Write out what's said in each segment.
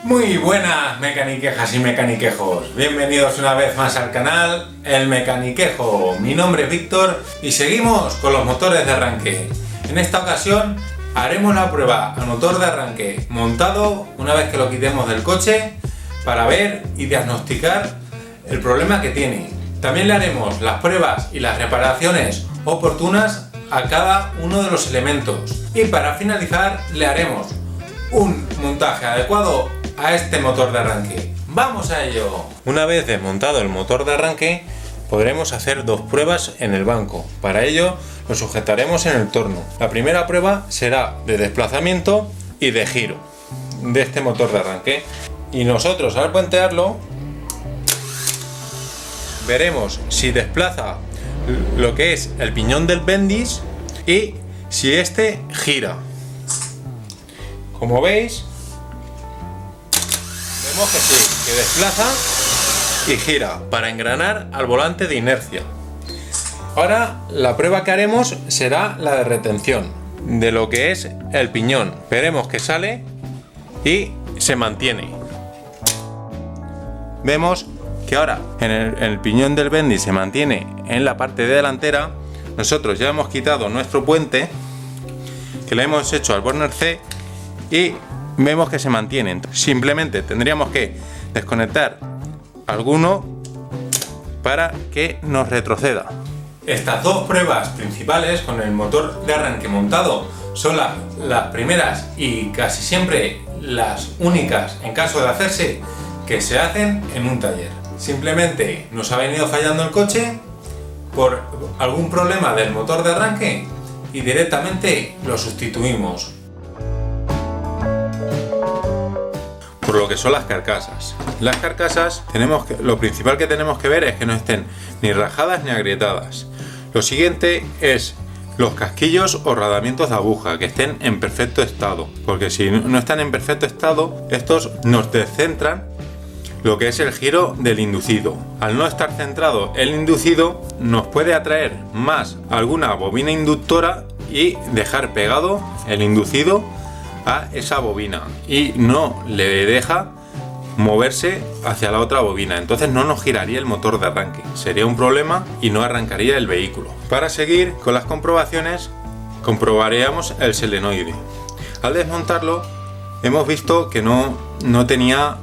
Muy buenas mecaniquejas y mecaniquejos, bienvenidos una vez más al canal El Mecaniquejo. Mi nombre es Víctor y seguimos con los motores de arranque. En esta ocasión haremos la prueba al motor de arranque montado una vez que lo quitemos del coche para ver y diagnosticar el problema que tiene. También le haremos las pruebas y las reparaciones oportunas a cada uno de los elementos y para finalizar le haremos un montaje adecuado a este motor de arranque. ¡Vamos a ello! Una vez desmontado el motor de arranque podremos hacer dos pruebas en el banco. Para ello lo sujetaremos en el torno. La primera prueba será de desplazamiento y de giro de este motor de arranque y nosotros al puentearlo veremos si desplaza lo que es el piñón del Bendix y si este gira. Como veis, vemos que sí, que desplaza y gira para engranar al volante de inercia. Ahora la prueba que haremos será la de retención de lo que es el piñón. Veremos que sale y se mantiene. Vemos que ahora en el piñón del Bendix se mantiene en la parte delantera. Nosotros ya hemos quitado nuestro puente que le hemos hecho al Borner C y vemos que se mantienen. Simplemente tendríamos que desconectar alguno para que nos retroceda. Estas dos pruebas principales con el motor de arranque montado son las primeras y casi siempre las únicas en caso de hacerse que se hacen en un taller. Simplemente nos ha venido fallando el coche por algún problema del motor de arranque y directamente lo sustituimos. Por lo que son las carcasas. Las carcasas lo principal que tenemos que ver es que no estén ni rajadas ni agrietadas. Lo siguiente es los casquillos o rodamientos de aguja que estén en perfecto estado, porque si no están en perfecto estado, estos nos descentran lo que es el giro del inducido. Al no estar centrado el inducido, nos puede atraer más alguna bobina inductora y dejar pegado el inducido a esa bobina y no le deja moverse hacia la otra bobina, entonces no nos giraría el motor de arranque, sería un problema y no arrancaría el vehículo. Para seguir con las comprobaciones, comprobaríamos el solenoide. Al desmontarlo hemos visto que no tenía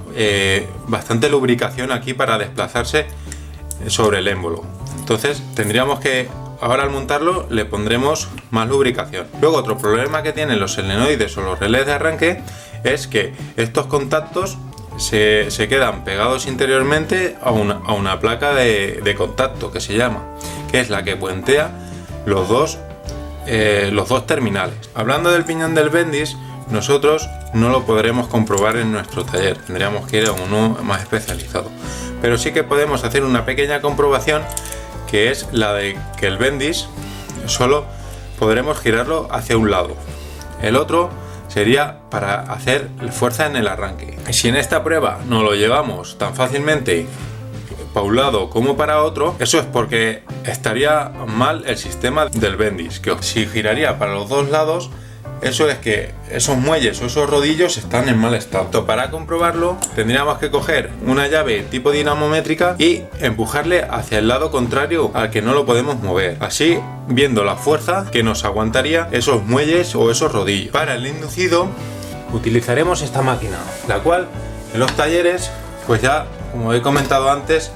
bastante lubricación aquí para desplazarse sobre el émbolo, entonces tendríamos que ahora al montarlo le pondremos más lubricación. Luego otro problema que tienen los solenoides o los relés de arranque es que estos contactos se quedan pegados interiormente a una placa de contacto que se llama, que es la que puentea los dos terminales. Hablando del piñón del Bendix, nosotros no lo podremos comprobar en nuestro taller, tendríamos que ir a uno más especializado, pero sí que podemos hacer una pequeña comprobación que es la de que el Bendix solo podremos girarlo hacia un lado, el otro sería para hacer fuerza en el arranque. Si en esta prueba no lo llevamos tan fácilmente para un lado como para otro, eso es porque estaría mal el sistema del Bendix, que si giraría para los dos lados, eso es que esos muelles o esos rodillos están en mal estado. Para comprobarlo tendríamos que coger una llave tipo dinamométrica y empujarle hacia el lado contrario al que no lo podemos mover, así viendo la fuerza que nos aguantaría esos muelles o esos rodillos. Para el inducido utilizaremos esta máquina, la cual en los talleres pues ya, como he comentado antes,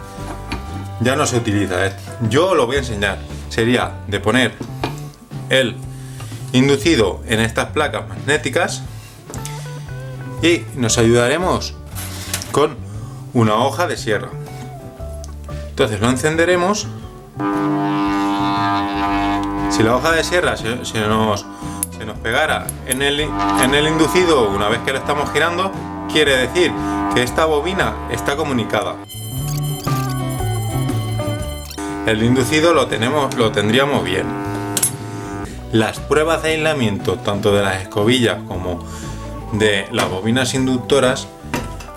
ya no se utiliza. Yo lo voy a enseñar, sería de poner el inducido en estas placas magnéticas y nos ayudaremos con una hoja de sierra. Entonces lo encenderemos. Si la hoja de sierra se nos pegara en el inducido una vez que lo estamos girando, quiere decir que esta bobina está comunicada. El inducido lo tendríamos bien. Las pruebas de aislamiento tanto de las escobillas como de las bobinas inductoras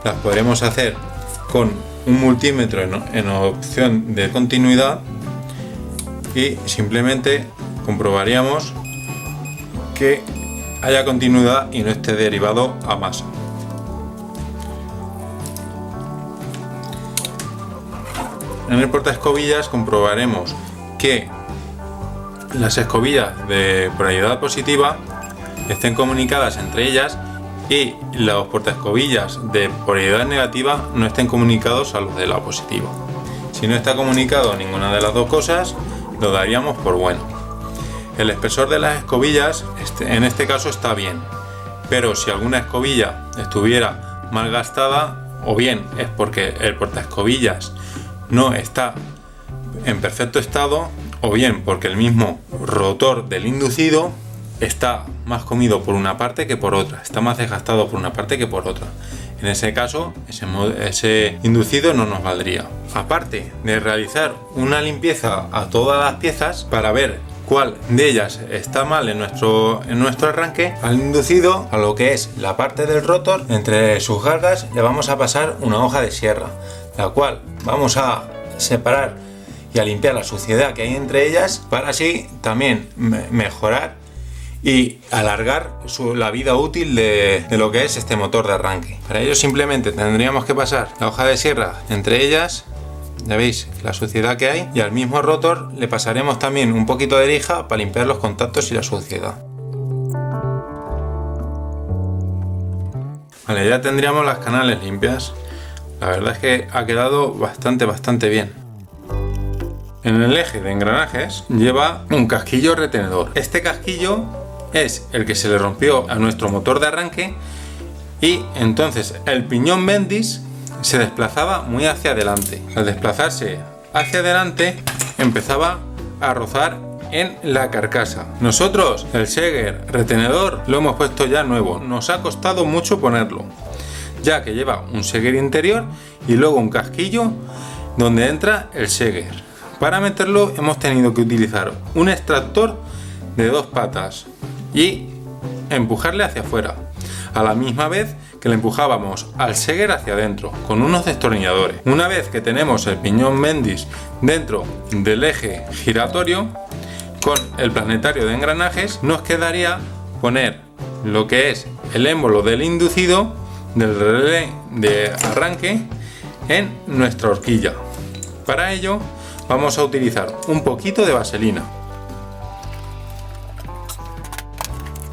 las podremos hacer con un multímetro en opción de continuidad y simplemente comprobaríamos que haya continuidad y no esté derivado a masa. en el portaescobillas comprobaremos que las escobillas de polaridad positiva estén comunicadas entre ellas y los portaescobillas de polaridad negativa no estén comunicados a los de la positiva. Si no está comunicado ninguna de las dos cosas, lo daríamos por bueno. El espesor de las escobillas en este caso está bien, pero si alguna escobilla estuviera mal gastada, o bien es porque el portaescobillas no está en perfecto estado, o bien porque el mismo rotor del inducido está más comido por una parte que por otra, está más desgastado por una parte que por otra. En ese caso, ese inducido no nos valdría. Aparte de realizar una limpieza a todas las piezas para ver cuál de ellas está mal en nuestro arranque, al inducido, a lo que es la parte del rotor, entre sus garras le vamos a pasar una hoja de sierra, la cual vamos a separar y a limpiar la suciedad que hay entre ellas, para así también mejorar y alargar la vida útil de lo que es este motor de arranque. Para ello simplemente tendríamos que pasar la hoja de sierra entre ellas, ya veis la suciedad que hay, y al mismo rotor le pasaremos también un poquito de lija para limpiar los contactos y la suciedad. Vale, ya tendríamos las canales limpias. La verdad es que ha quedado bastante bien. En el eje de engranajes lleva un casquillo retenedor. Este casquillo es el que se le rompió a nuestro motor de arranque y entonces el piñón Bendix se desplazaba muy hacia adelante. Al desplazarse hacia adelante empezaba a rozar en la carcasa. Nosotros el Seeger retenedor lo hemos puesto ya nuevo. Nos ha costado mucho ponerlo, ya que lleva un Seeger interior y luego un casquillo donde entra el Seeger. Para meterlo hemos tenido que utilizar un extractor de 2 patas y empujarle hacia afuera, a la misma vez que le empujábamos al Seeger hacia adentro con unos destornilladores. Una vez que tenemos el piñón Bendix dentro del eje giratorio con el planetario de engranajes, nos quedaría poner lo que es el émbolo del inducido del relé de arranque en nuestra horquilla. Para ello vamos a utilizar un poquito de vaselina.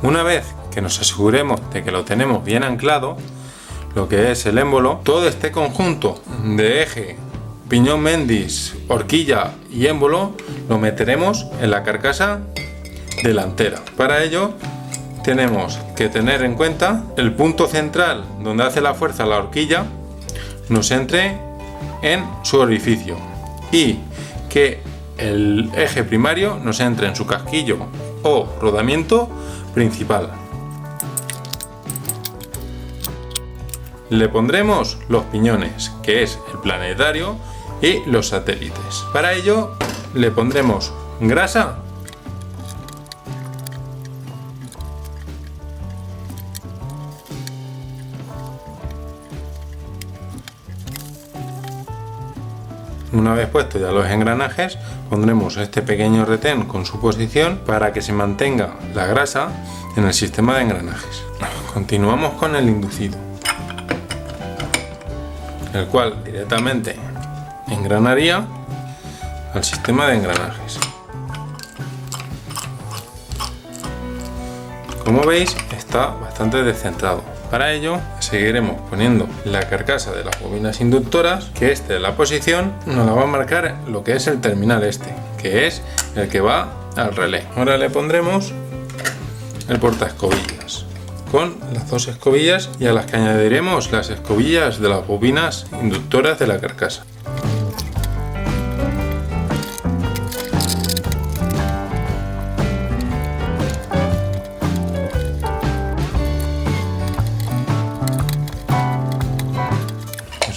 Una vez que nos aseguremos de que lo tenemos bien anclado, lo que es el émbolo, todo este conjunto de eje, piñón Bendix, horquilla y émbolo lo meteremos en la carcasa delantera. Para ello tenemos que tener en cuenta el punto central donde hace la fuerza la horquilla nos entre en su orificio y que el eje primario nos entre en su casquillo o rodamiento principal. Le pondremos los piñones, que es el planetario, y los satélites. Para ello le pondremos grasa Una vez puestos ya los engranajes, pondremos este pequeño retén con su posición para que se mantenga la grasa en el sistema de engranajes. Continuamos con el inducido, el cual directamente engranaría al sistema de engranajes. Como veis, está bastante descentrado. Para ello seguiremos poniendo la carcasa de las bobinas inductoras, que de la posición nos la va a marcar lo que es el terminal que es el que va al relé. Ahora le pondremos el portaescobillas con las dos escobillas y a las que añadiremos las escobillas de las bobinas inductoras de la carcasa.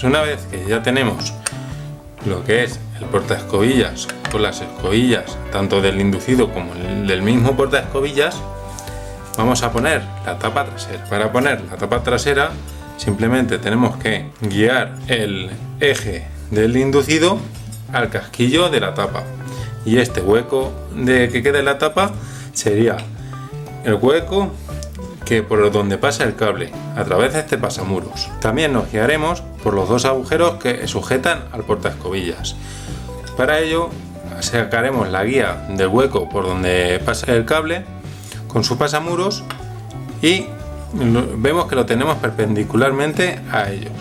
Una vez que ya tenemos lo que es el portaescobillas con las escobillas tanto del inducido como del mismo portaescobillas, vamos a poner la tapa trasera. Para poner la tapa trasera simplemente tenemos que guiar el eje del inducido al casquillo de la tapa, y este hueco que quede en la tapa sería el hueco que por donde pasa el cable a través de este pasamuros. También nos guiaremos por los dos agujeros que sujetan al portaescobillas. Para ello sacaremos la guía del hueco por donde pasa el cable con su pasamuros y vemos que lo tenemos perpendicularmente a ellos.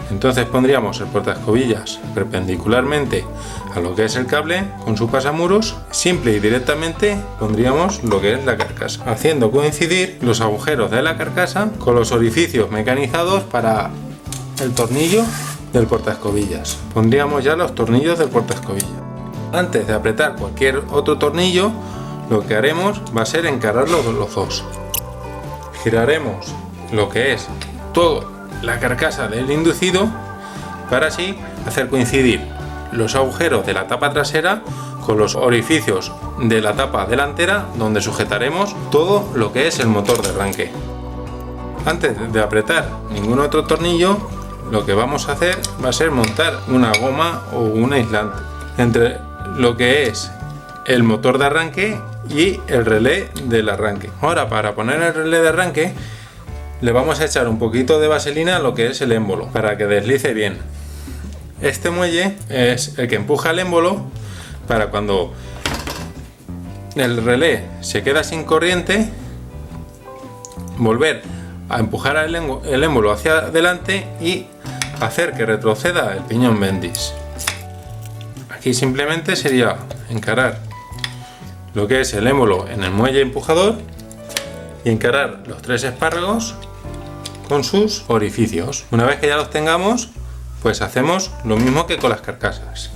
Entonces pondríamos el portaescobillas perpendicularmente a lo que es el cable con su pasamuros, simple y directamente pondríamos lo que es la carcasa, haciendo coincidir los agujeros de la carcasa con los orificios mecanizados para el tornillo del portaescobillas. Pondríamos ya los tornillos del portaescobillas. Antes de apretar cualquier otro tornillo, lo que haremos va a ser encararlos los dos. Giraremos lo que es toda la carcasa del inducido para así hacer coincidir los agujeros de la tapa trasera con los orificios de la tapa delantera, donde sujetaremos todo lo que es el motor de arranque. Antes de apretar ningún otro tornillo, lo que vamos a hacer va a ser montar una goma o un aislante entre lo que es el motor de arranque y el relé del arranque. Ahora, para poner el relé de arranque, le vamos a echar un poquito de vaselina a lo que es el émbolo para que deslice bien. Este muelle es el que empuja el émbolo para cuando el relé se queda sin corriente, volver a empujar el émbolo hacia adelante y hacer que retroceda el piñón Bendix. Aquí simplemente sería encarar lo que es el émbolo en el muelle empujador y encarar los tres espárragos con sus orificios. Una vez que ya los tengamos, pues hacemos lo mismo que con las carcasas.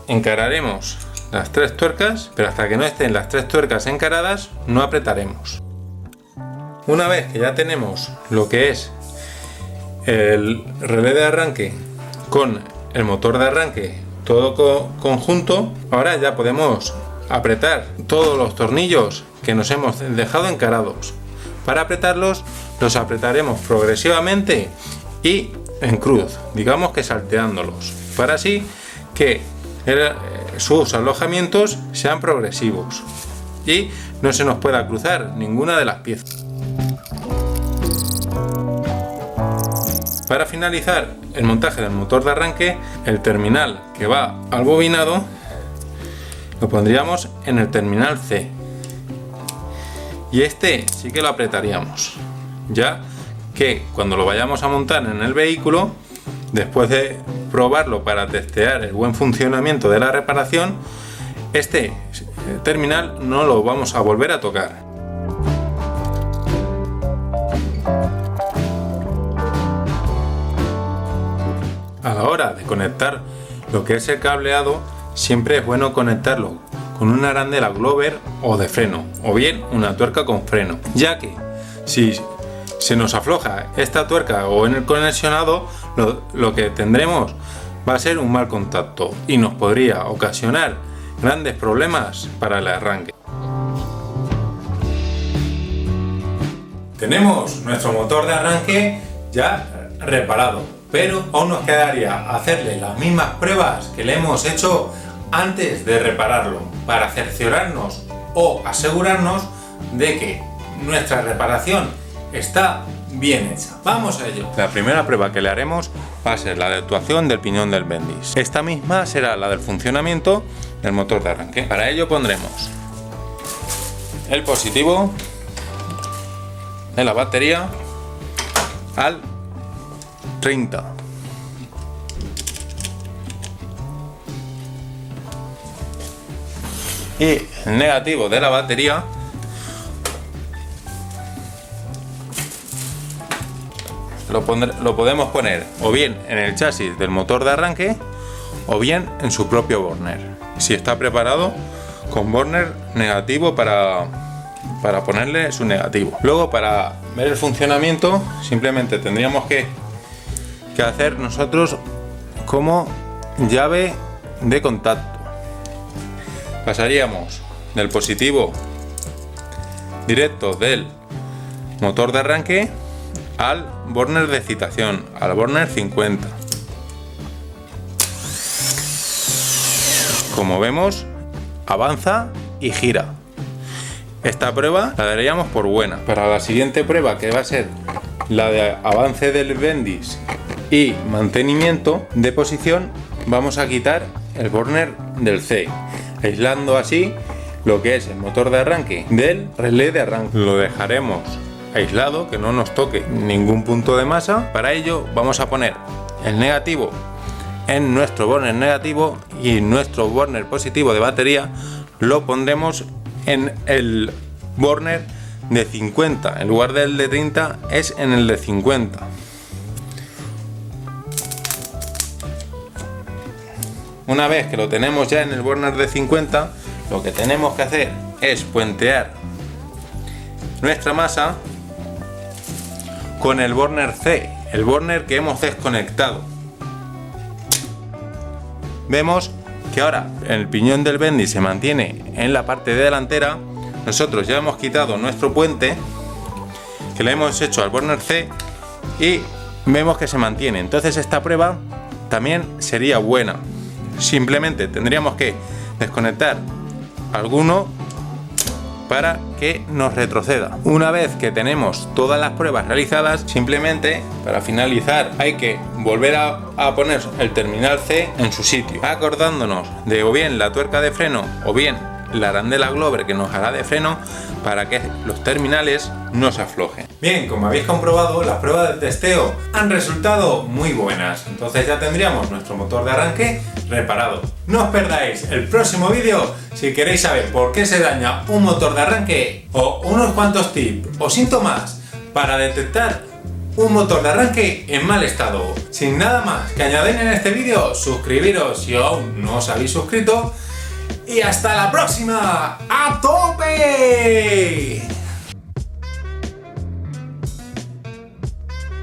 Encararemos las tres tuercas, pero hasta que no estén las tres tuercas encaradas no apretaremos. Una vez que ya tenemos lo que es el relé de arranque con el motor de arranque todo conjunto, ahora ya podemos apretar todos los tornillos que nos hemos dejado encarados. Para apretarlos, los apretaremos progresivamente y en cruz, digamos que salteándolos, para así que sus alojamientos sean progresivos y no se nos pueda cruzar ninguna de las piezas. Para finalizar el montaje del motor de arranque, el terminal que va al bobinado lo pondríamos en el terminal C y este sí que lo apretaríamos, ya que cuando lo vayamos a montar en el vehículo, después de probarlo para testear el buen funcionamiento de la reparación, este terminal no lo vamos a volver a tocar. A la hora de conectar lo que es el cableado, siempre es bueno conectarlo con una arandela Glover o de freno, o bien una tuerca con freno, ya que si se nos afloja esta tuerca o en el conexionado, lo que tendremos va a ser un mal contacto y nos podría ocasionar grandes problemas para el arranque. Tenemos nuestro motor de arranque ya reparado, pero aún nos quedaría hacerle las mismas pruebas que le hemos hecho antes de repararlo, para cerciorarnos o asegurarnos de que nuestra reparación está bien hecha. Vamos a ello. La primera prueba que le haremos va a ser la de actuación del piñón del Bendix. Esta misma será la del funcionamiento del motor de arranque. Para ello pondremos el positivo de la batería al 30. Y el negativo de la batería lo podemos poner o bien en el chasis del motor de arranque o bien en su propio burner, si está preparado con burner negativo para ponerle su negativo. Luego, para ver el funcionamiento, simplemente tendríamos que hacer nosotros como llave de contacto. Pasaríamos del positivo directo del motor de arranque al burner de excitación, al burner 50. Como vemos, avanza y gira. Esta prueba la daríamos por buena. Para la siguiente prueba, que va a ser la de avance del Bendix y mantenimiento de posición, vamos a quitar el burner del C, aislando así lo que es el motor de arranque del relé de arranque. Lo dejaremos aislado, que no nos toque ningún punto de masa. Para ello vamos a poner el negativo en nuestro burner negativo y nuestro burner positivo de batería lo pondremos en el burner de 50, en lugar del de 30 es en el de 50. Una vez que lo tenemos ya en el burner de 50, lo que tenemos que hacer es puentear nuestra masa con el burner C, el burner que hemos desconectado. Vemos que ahora el piñón del bendy se mantiene en la parte delantera. Nosotros ya hemos quitado nuestro puente que le hemos hecho al burner C y vemos que se mantiene. Entonces esta prueba también sería buena. Simplemente tendríamos que desconectar alguno para que nos retroceda. Una vez que tenemos todas las pruebas realizadas, simplemente para finalizar hay que volver a poner el terminal C en su sitio, acordándonos de o bien la tuerca de freno o bien la arandela Glover que nos hará de freno para que los terminales no se aflojen. Bien, como habéis comprobado, las pruebas de testeo han resultado muy buenas. Entonces ya tendríamos nuestro motor de arranque reparado. No os perdáis el próximo vídeo si queréis saber por qué se daña un motor de arranque o unos cuantos tips o síntomas para detectar un motor de arranque en mal estado. Sin nada más que añadir en este vídeo, suscribiros si aún no os habéis suscrito. Y hasta la próxima. ¡A tope!